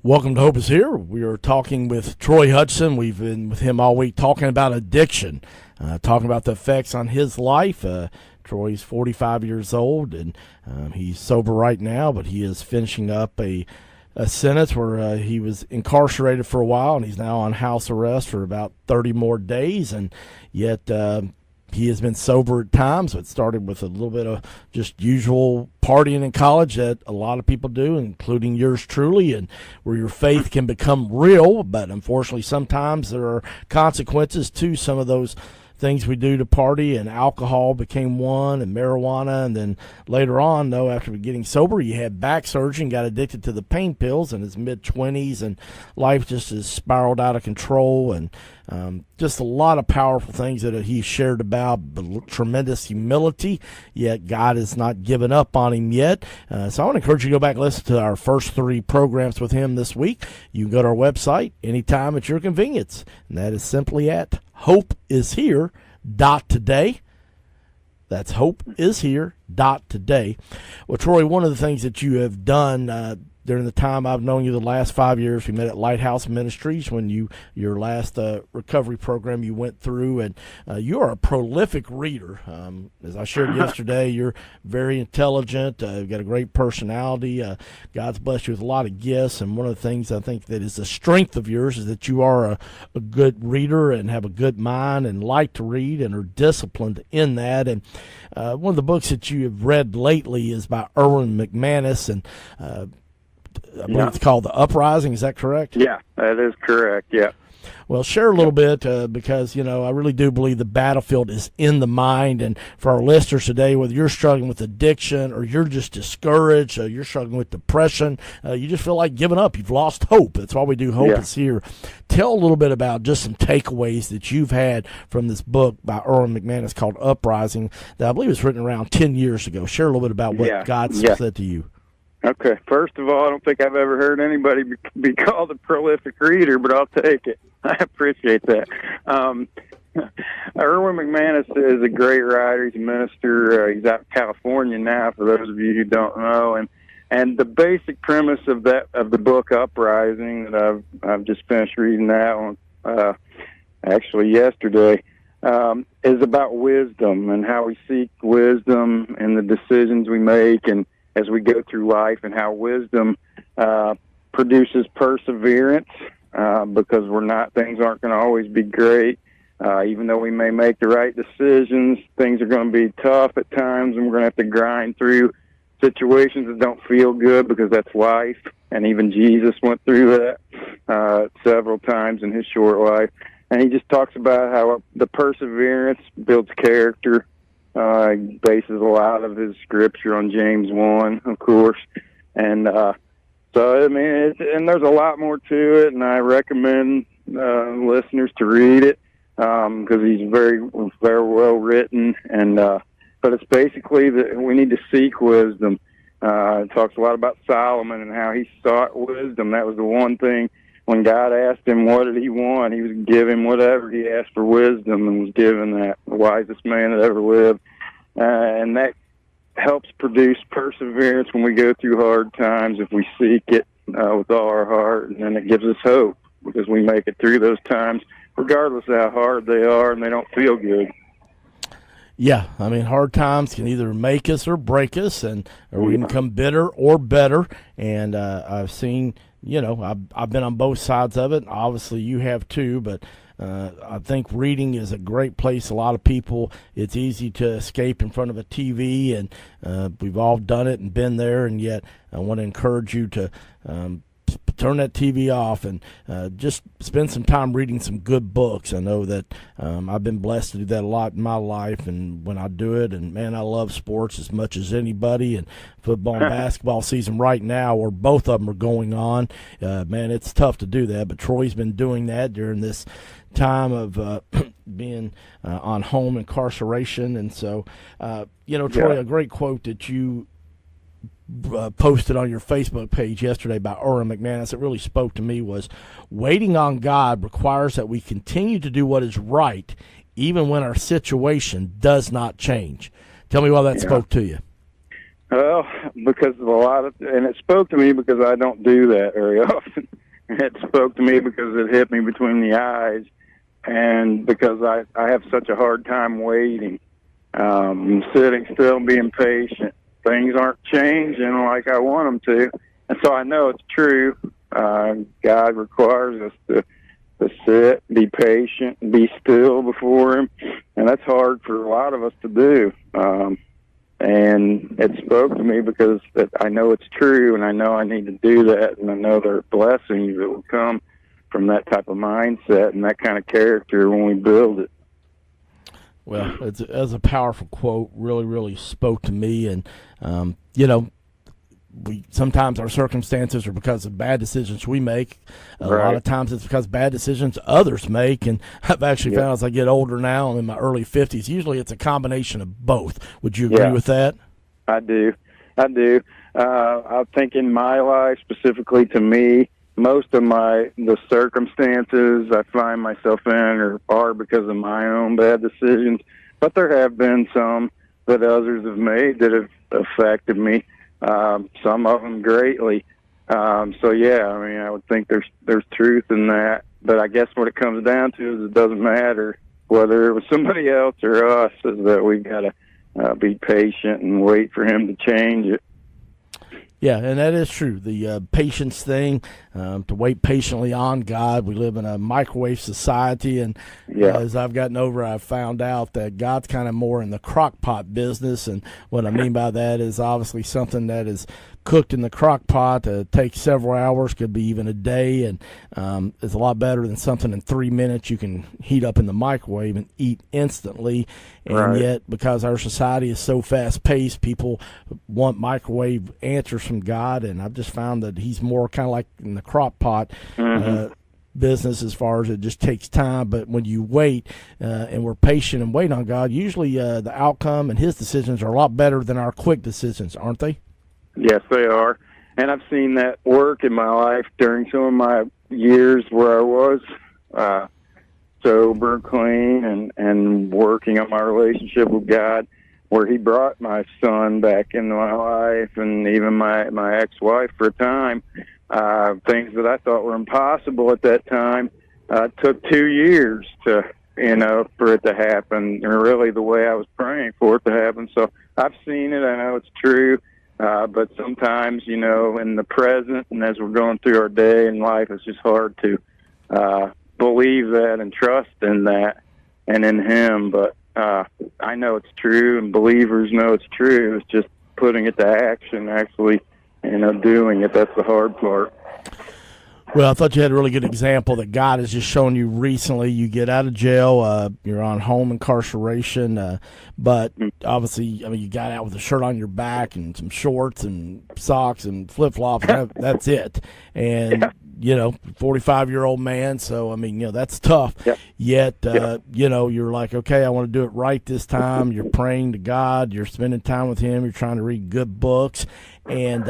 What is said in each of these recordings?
Welcome to Hope is Here. We are talking with Troy Hutchison. We've been with him all week talking about addiction, talking about the effects on his life. Troy's 45 years old, and he's sober right now, but he is finishing up a sentence where he was incarcerated for a while, and he's now on house arrest for about 30 more days, and yet he has been sober at times. So it started with a little bit of just usual partying in college that a lot of people do, including yours truly, and where your faith can become real. But unfortunately, sometimes there are consequences to some of those things we do to party, and alcohol became one, and marijuana, and then later on, though, after getting sober, you had back surgery and got addicted to the pain pills in his mid-20s, and life just has spiraled out of control, and just a lot of powerful things that he shared about, tremendous humility, yet God has not given up on him yet. So I want to encourage you to go back and listen to our first 3 programs with him this week. You can go to our website anytime at your convenience, and that is simply at hopeishere.today. That's hopeishere.today. Well, Troy, one of the things that you have done during the time I've known you, the last 5 years, we met at Lighthouse Ministries when your last recovery program you went through, and you are a prolific reader. As I shared yesterday, you're very intelligent. You've got a great personality. God's blessed you with a lot of gifts, and one of the things I think that is a strength of yours is that you are a good reader and have a good mind and like to read and are disciplined in that. And one of the books that you have read lately is by Erwin McManus, and I believe it's called The Uprising. Is that correct? Yeah, that is correct, yeah. Well, share a little bit because, I really do believe the battlefield is in the mind. And for our listeners today, whether you're struggling with addiction or you're just discouraged, you're struggling with depression, you just feel like giving up. You've lost hope. That's why we do Hope is Here. Tell a little bit about just some takeaways that you've had from this book by Erwin McManus called Uprising that I believe was written around 10 years ago. Share a little bit about what God said to you. Okay, first of all, I don't think I've ever heard anybody be called a prolific reader, but I'll take it. I appreciate that. Erwin McManus is a great writer. He's a minister. He's out in California now, for those of you who don't know. And the basic premise of the book Uprising that I've just finished reading that one actually yesterday is about wisdom and how we seek wisdom in the decisions we make and as we go through life, and how wisdom produces perseverance because things aren't going to always be great. Even though we may make the right decisions, things are going to be tough at times, and we're going to have to grind through situations that don't feel good because that's life. And even Jesus went through that several times in his short life. And he just talks about how the perseverance builds character. He bases a lot of his scripture on James 1, of course. And so, I mean, and there's a lot more to it, and I recommend listeners to read it because he's very, very well written. And but it's basically that we need to seek wisdom. It talks a lot about Solomon and how he sought wisdom. That was the one thing. When God asked him what did he want, he was given whatever he asked for wisdom, and was given that, the wisest man that ever lived. And that helps produce perseverance when we go through hard times if we seek it with all our heart. And then it gives us hope because we make it through those times, regardless of how hard they are and they don't feel good. Yeah, I mean, hard times can either make us or break us, or we can become bitter or better. And I've seen, I've been on both sides of it. Obviously, you have too, but I think reading is a great place. A lot of people, it's easy to escape in front of a TV, and we've all done it and been there, and yet I want to encourage you to turn that TV off and just spend some time reading some good books. I know that I've been blessed to do that a lot in my life, and when I do it, and man, I love sports as much as anybody, and football and basketball season right now, where both of them are going on, man, it's tough to do that, but Troy's been doing that during this time of being on home incarceration. And so, Troy, a great quote that you posted on your Facebook page yesterday by Erwin McManus that really spoke to me was, waiting on God requires that we continue to do what is right even when our situation does not change. Tell me why that spoke to you. Well, because of a lot of, and it spoke to me because I don't do that very often. It spoke to me because it hit me between the eyes, and because I have such a hard time waiting, sitting still, being patient. Things aren't changing like I want them to, and so I know it's true. God requires us to sit, be patient, and be still before Him, and that's hard for a lot of us to do. And it spoke to me because I know it's true, and I know I need to do that, and I know there are blessings that will come from that type of mindset and that kind of character when we build it. Well, it's a powerful quote. Really, really spoke to me, and we sometimes our circumstances are because of bad decisions we make. A lot of times it's because of bad decisions others make, and I've actually found as I get older now, I'm in my early 50s, usually it's a combination of both. Would you agree with that? I do. I think in my life, specifically to me, most of the circumstances I find myself in are because of my own bad decisions, but there have been some that others have made that have affected me. Some of them greatly. So yeah, I mean, I would think there's truth in that. But I guess what it comes down to is it doesn't matter whether it was somebody else or us. Is that we got to be patient and wait for Him to change it. Yeah, and that is true. The patience thing, to wait patiently on God. We live in a microwave society, and as I've gotten over, I've found out that God's kind of more in the crock pot business. And what I mean by that is obviously something that is cooked in the crock pot takes several hours, could be even a day, and is a lot better than something in 3 minutes you can heat up in the microwave and eat instantly. And yet, because our society is so fast-paced, people want microwave answers from God, and I've just found that He's more kind of like in the crock pot business as far as it just takes time. But when you wait and we're patient and wait on God, usually the outcome and His decisions are a lot better than our quick decisions, aren't they? Yes, they are. And I've seen that work in my life during some of my years where I was sober, clean, and working on my relationship with God, where He brought my son back into my life and even my ex-wife for a time. Things that I thought were impossible at that time took 2 years to, for it to happen, or really the way I was praying for it to happen. So I've seen it. I know it's true. But sometimes, in the present and as we're going through our day in life, it's just hard to believe that and trust in that and in Him. But I know it's true, and believers know it's true. It's just putting it to action, actually, doing it. That's the hard part. Well, I thought you had a really good example that God has just shown you recently. You get out of jail, you're on home incarceration, but obviously, you got out with a shirt on your back and some shorts and socks and flip-flops. That's it. And, 45-year-old man, so, that's tough. Yep. Yet, you're like, okay, I want to do it right this time. You're praying to God. You're spending time with Him. You're trying to read good books. And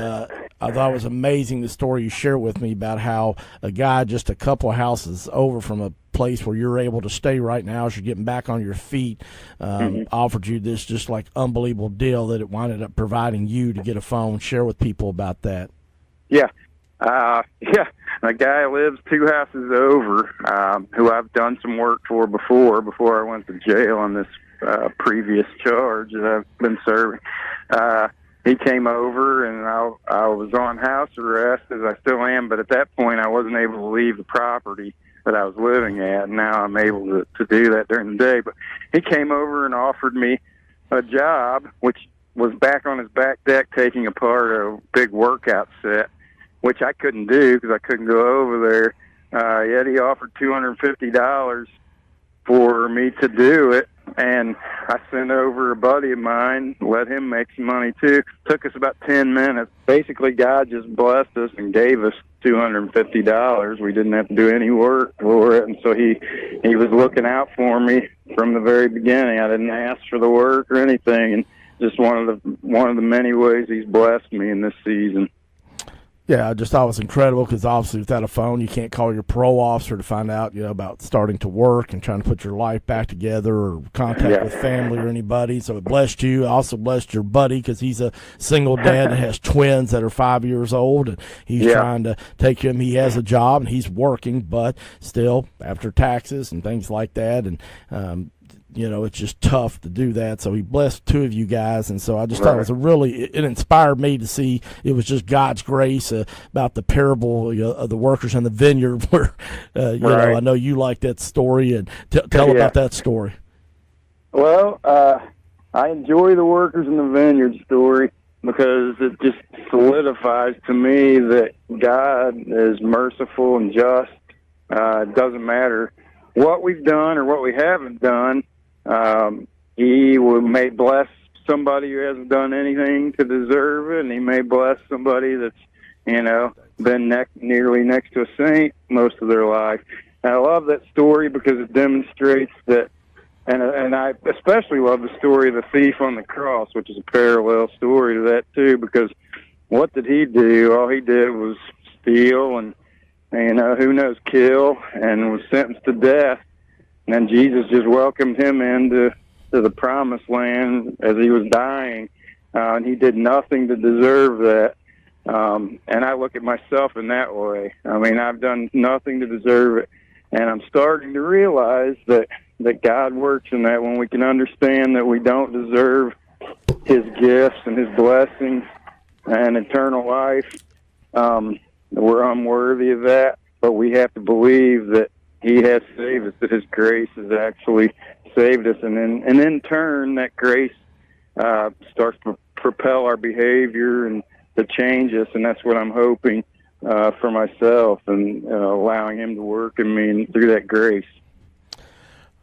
I thought it was amazing the story you shared with me about how a guy just a couple of houses over from a place where you're able to stay right now as you're getting back on your feet offered you this just like unbelievable deal that it wound up providing you to get a phone. Share with people about that. Yeah. A guy lives 2 houses over who I've done some work for before I went to jail on this previous charge that I've been serving. He came over, and I was on house arrest, as I still am, but at that point I wasn't able to leave the property that I was living at, and now I'm able to do that during the day. But he came over and offered me a job, which was back on his back deck taking apart a big workout set, which I couldn't do because I couldn't go over there. Yet he offered $250 for me to do it, and I sent over a buddy of mine, let him make some money too. Took us about 10 minutes. Basically, God just blessed us and gave us $250. We didn't have to do any work for it, and so he was looking out for me from the very beginning. I didn't ask for the work or anything, and just one of the many ways He's blessed me in this season. Yeah, I just thought it was incredible because obviously without a phone, you can't call your parole officer to find out, about starting to work and trying to put your life back together or contact with family or anybody. So it blessed you. It also blessed your buddy because he's a single dad that has twins that are 5 years old, and he's trying to take him. He has a job and he's working, but still after taxes and things like that, and it's just tough to do that. So he blessed two of you guys, and so I just thought it was it inspired me to see it was just God's grace about the parable of the workers in the vineyard where, I know you like that story, and tell about that story. Well, I enjoy the workers in the vineyard story because it just solidifies to me that God is merciful and just. It doesn't matter what we've done or what we haven't done. He may bless somebody who hasn't done anything to deserve it, and he may bless somebody that's, been nearly next to a saint most of their life. And I love that story because it demonstrates that, and I especially love the story of the thief on the cross, which is a parallel story to that too, because what did he do? All he did was steal and who knows, kill, and was sentenced to death. And then Jesus just welcomed him into the promised land as he was dying, and he did nothing to deserve that. And I look at myself in that way. I mean, I've done nothing to deserve it, and I'm starting to realize that God works in that when we can understand that we don't deserve his gifts and his blessings and eternal life. We're unworthy of that, but we have to believe that he has saved us, that his grace has actually saved us. And in turn, that grace starts to propel our behavior and to change us. And that's what I'm hoping for myself, and allowing him to work in me through that grace.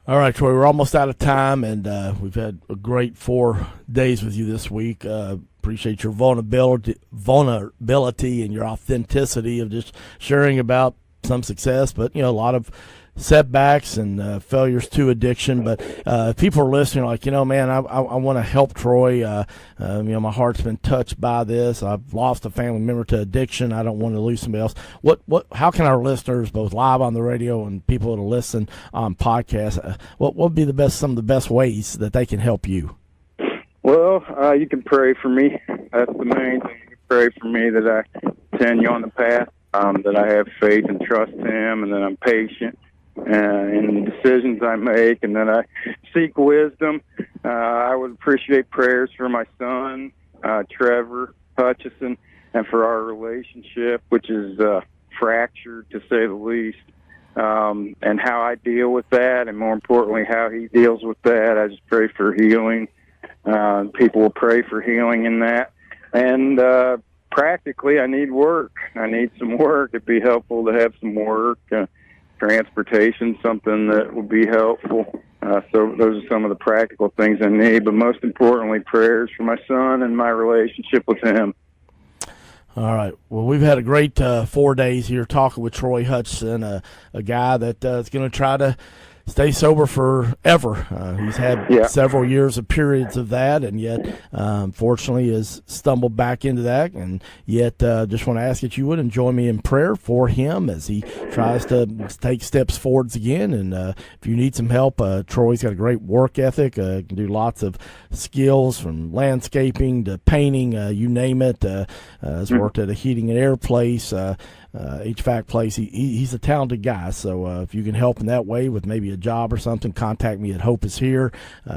All right, Troy, we're almost out of time, and we've had a great 4 days with you this week. Appreciate your vulnerability and your authenticity of just sharing about some success, but a lot of setbacks and failures to addiction. But if people are listening, like, man, I want to help Troy. My heart's been touched by this. I've lost a family member to addiction. I don't want to lose somebody else. How can our listeners, both live on the radio and people that'll listen on podcasts, what would be some of the best ways that they can help you? Well, you can pray for me. That's the main thing. You can pray for me that I continue on the path, that I have faith and trust him, and that I'm patient in the decisions I make, and that I seek wisdom. I would appreciate prayers for my son, Trevor Hutchison, and for our relationship, which is fractured, to say the least, and how I deal with that, and more importantly, how he deals with that. I just pray for healing. People will pray for healing in that. And practically, I need work. I need some work. It'd be helpful to have some work. Transportation, something that would be helpful. So those are some of the practical things I need. But most importantly, prayers for my son and my relationship with him. All right. Well, we've had a great 4 days here talking with Troy Hutchison, a guy that is going to try to stay sober forever. He's had several years of periods of that, and yet, unfortunately, has stumbled back into that. And yet, just want to ask that you would join me in prayer for him as he tries to take steps forwards again. And if you need some help, Troy's got a great work ethic. Can do lots of skills from landscaping to painting, you name it. Has worked at a heating and air place. HVAC place. He's a talented guy, so if you can help in that way with maybe a job or something, contact me at Hope Is Here.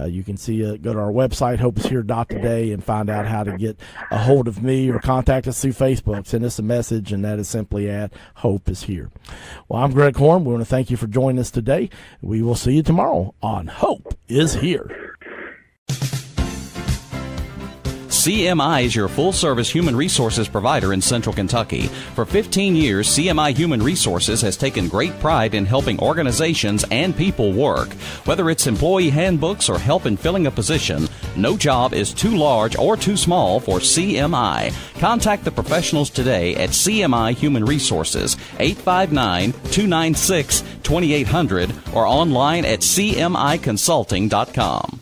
You can go to our website, hopeishere.today, and find out how to get a hold of me, or contact us through Facebook. Send us a message, and that is simply at Hope Is Here. Well, I'm Greg Horn. We want to thank you for joining us today. We will see you tomorrow on Hope Is Here. CMI is your full-service human resources provider in Central Kentucky. For 15 years, CMI Human Resources has taken great pride in helping organizations and people work. Whether it's employee handbooks or help in filling a position, no job is too large or too small for CMI. Contact the professionals today at CMI Human Resources, 859-296-2800, or online at cmiconsulting.com.